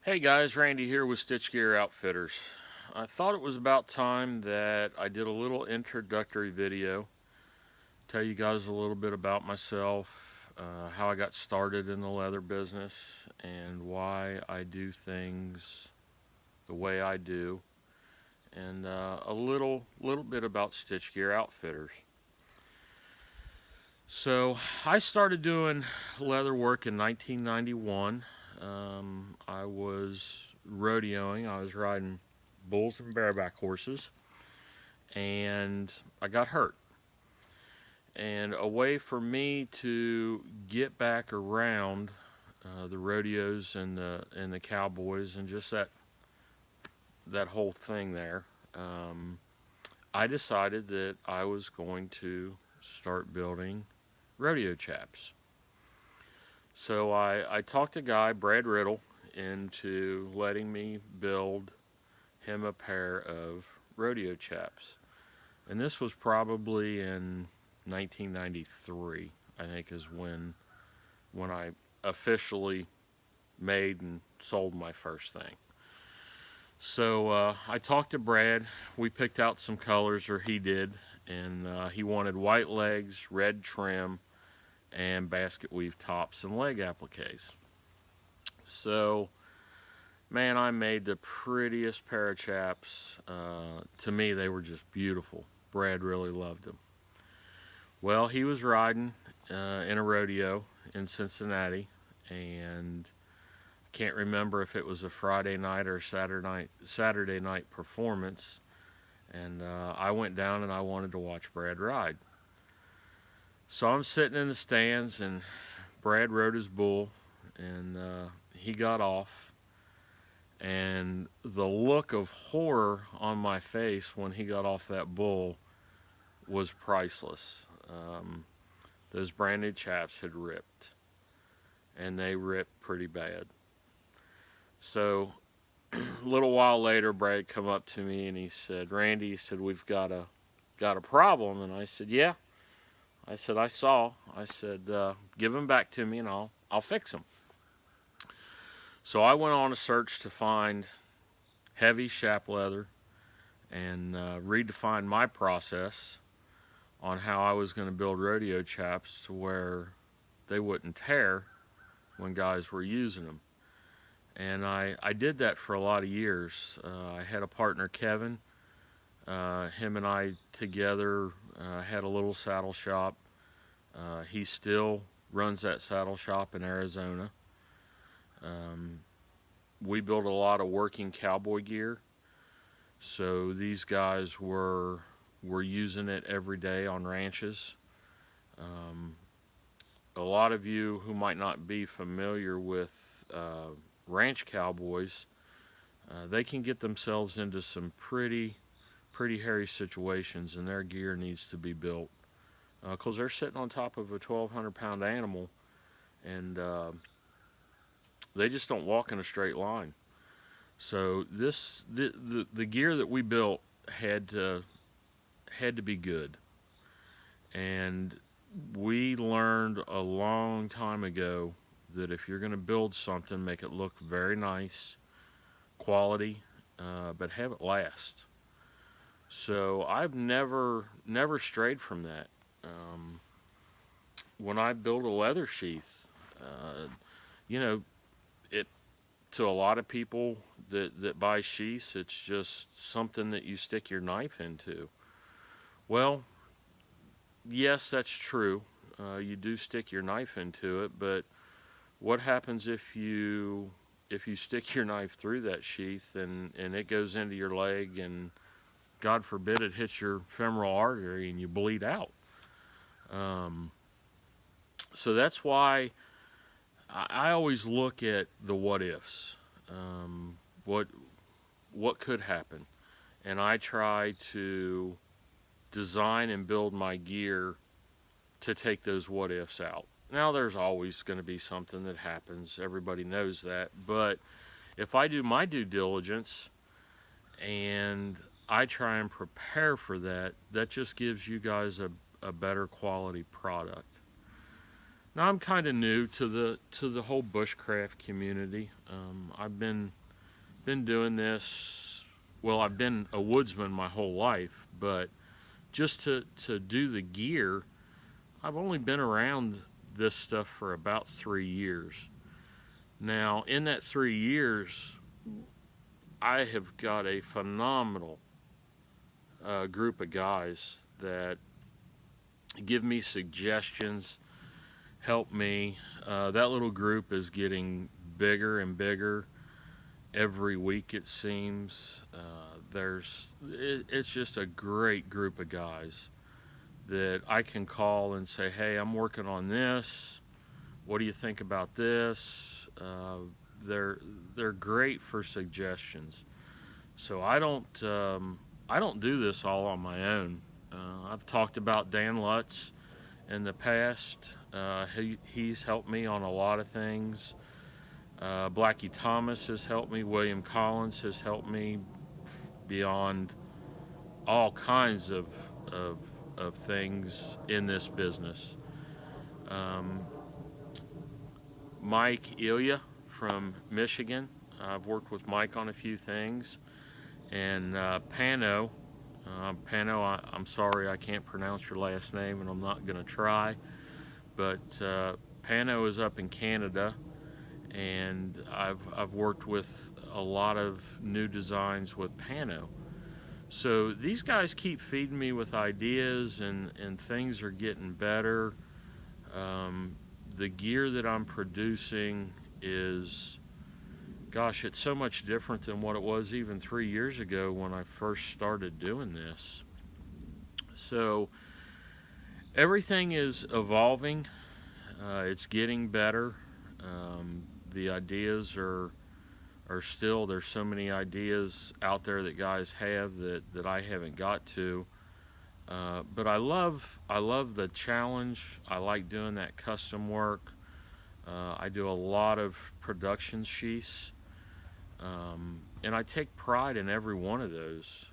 Hey guys, Randy here with Stitch Gear Outfitters. I thought it was about time that I did a little introductory video, tell you guys a little bit about myself, how I got started in the leather business, and why I do things the way I do, and a little bit about Stitch Gear Outfitters. So I started doing leather work in 1991. I was rodeoing. I was riding bulls and bareback horses, and I got hurt. And a way for me to get back around the rodeos and the cowboys and just that whole thing there, I decided that I was going to start building rodeo chaps. So I talked a guy, Brad Riddle, into letting me build him a pair of rodeo chaps. And this was probably in 1993, I think, is when I officially made and sold my first thing. So I talked to Brad. We picked out some colors, or he did, and he wanted white legs, red trim, and basket weave tops and leg appliques. So, man, I made the prettiest pair of chaps. To me, they were just beautiful. Brad really loved them. Well, he was riding in a rodeo in Cincinnati, and I can't remember if it was a Friday night or Saturday night performance. And I went down and I wanted to watch Brad ride. So I'm sitting in the stands, and Brad rode his bull, and he got off, and the look of horror on my face when he got off that bull was priceless. Those brand new chaps had ripped, and they ripped pretty bad. So a little while later, Brad come up to me and he said, "Randy," he said, "we've got a problem." And I said, "Yeah." I said, "I saw." I said, "Give them back to me and I'll fix them." So I went on a search to find heavy chap leather and redefine my process on how I was going to build rodeo chaps to where they wouldn't tear when guys were using them. And I did that for a lot of years. I had a partner, Kevin. Him and I together had a little saddle shop. He still runs that saddle shop in Arizona. We built a lot of working cowboy gear, so these guys were using it every day on ranches. A lot of you who might not be familiar with ranch cowboys, they can get themselves into some pretty hairy situations, and their gear needs to be built because they're sitting on top of a 1,200-pound animal, and they just don't walk in a straight line. So the gear that we built had to be good, and we learned a long time ago that if you're going to build something, make it look very nice, quality, but have it last. So I've never strayed from that. When I build a leather sheath, you know, it to a lot of people that buy sheaths, it's just something that you stick your knife into. Well, yes, that's true. You do stick your knife into it, but what happens if you stick your knife through that sheath and it goes into your leg, and God forbid it hits your femoral artery and you bleed out? So that's why I always look at the what ifs. What could happen, and I try to design and build my gear to take those what ifs out. Now, there's always going to be something that happens. Everybody knows that. But if I do my due diligence and I try and prepare for that, that just gives you guys a better quality product. Now I'm kind of new to the whole bushcraft community. I've been doing this. Well, I've been a woodsman my whole life, but just to do the gear, I've only been around this stuff for about 3 years. Now, in that 3 years, I have got a phenomenal group of guys that give me suggestions, help me. That little group is getting bigger and bigger every week, it seems. It's just a great group of guys that I can call and say, hey, I'm working on this. What do you think about this? They're they're great for suggestions. So I don't do this all on my own. I've talked about Dan Lutz in the past. He's helped me on a lot of things. Blackie Thomas has helped me. William Collins has helped me beyond all kinds of, of things in this business. Um, Mike Ilya from Michigan. I've worked with Mike on a few things. And Pano, I'm sorry I can't pronounce your last name, and I'm not going to try. But Pano is up in Canada, and I've worked with a lot of new designs with Pano. So these guys keep feeding me with ideas, and things are getting better. The gear that I'm producing is, gosh, it's so much different than what it was even 3 years ago when I first started doing this. So everything is evolving. It's getting better. The ideas are still, there's so many ideas out there that guys have that I haven't got to. But I love the challenge. I like doing that custom work. I do a lot of production sheaths, and I take pride in every one of those.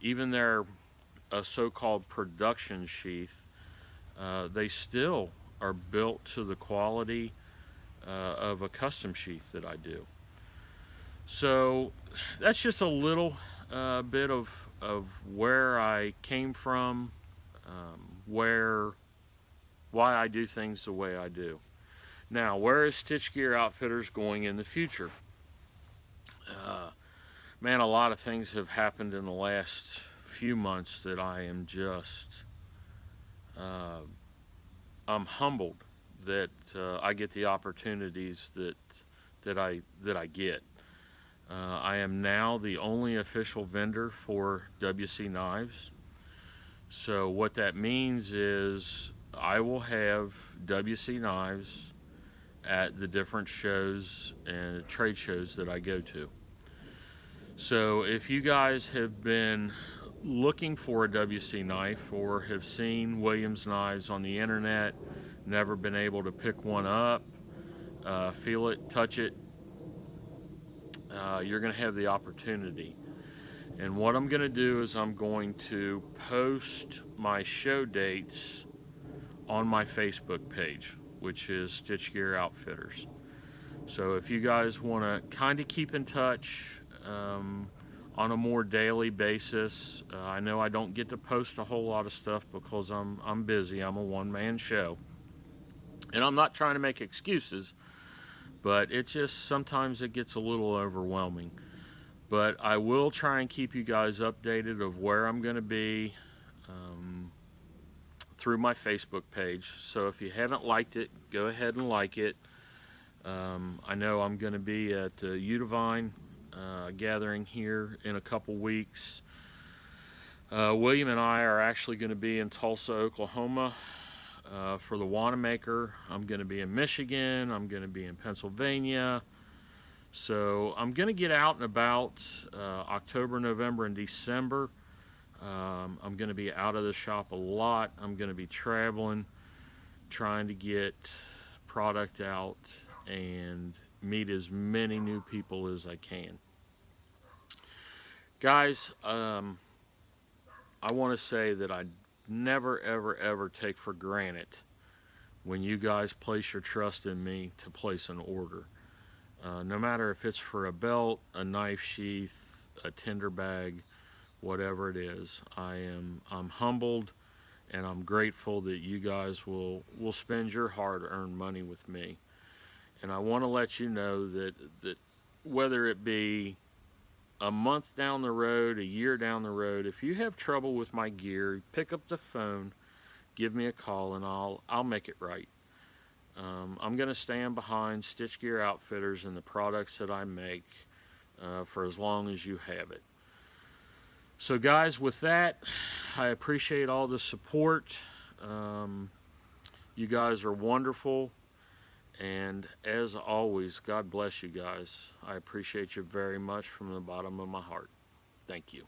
Even they're a so-called production sheath, they still are built to the quality of a custom sheath that I do. So that's just a little bit of where I came from, why I do things the way I do. Now, where is Stitch Gear Outfitters going in the future? Man, a lot of things have happened in the last few months that I am just, I'm humbled that I get the opportunities that I get. I am now the only official vendor for WC Knives. So what that means is I will have WC Knives at the different shows and trade shows that I go to. So if you guys have been looking for a WC knife or have seen Williams knives on the internet, never been able to pick one up, feel it, touch it, you're going to have the opportunity. And what I'm going to do is I'm going to post my show dates on my Facebook page, which is Stitch Gear Outfitters. So if you guys want to kind of keep in touch on a more daily basis, I know I don't get to post a whole lot of stuff because I'm busy. I'm a one-man show. And I'm not trying to make excuses, but it just sometimes it gets a little overwhelming. But I will try and keep you guys updated of where I'm going to be through my Facebook page. So if you haven't liked it, go ahead and like it. I know I'm going to be at the Udivine gathering here in a couple weeks. William and I are actually going to be in Tulsa, Oklahoma for the Wanamaker. I'm going to be in Michigan. I'm going to be in Pennsylvania. So I'm going to get out and about October, November, and December. I'm going to be out of the shop a lot. I'm going to be traveling, trying to get product out and meet as many new people as I can. Guys, I want to say that I never, ever, ever take for granted when you guys place your trust in me to place an order. No matter if it's for a belt, a knife sheath, a tinder bag, whatever it is, I'm humbled and I'm grateful that you guys will spend your hard-earned money with me. And I want to let you know that whether it be a month down the road, a year down the road, if you have trouble with my gear, pick up the phone, give me a call, and I'll make it right. I'm going to stand behind Stitch Gear Outfitters and the products that I make for as long as you have it. So guys, with that, I appreciate all the support. You guys are wonderful. And as always, God bless you guys. I appreciate you very much from the bottom of my heart. Thank you.